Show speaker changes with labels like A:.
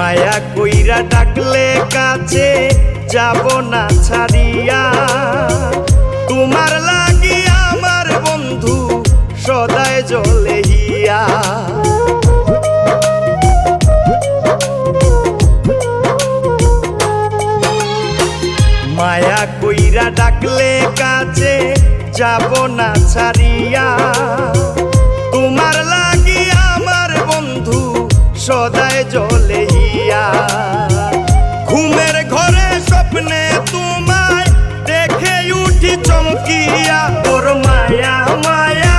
A: মায়া কইরা ডাকলে কাছে যাব না ছাড়িয়া, তোমার লাগি আমার বন্ধু সদাই জ্বলে হিয়া। মায়া কইরা ডাকলে কাছে যাব না ছাড়িয়া, তোমার লাগি আমার বন্ধু সদাই জ্বলে হিয়া। ঘুমের ঘরে স্বপ্নে তোমায় দেখে উঠি চমকিয়া, তোর মায়া মায়া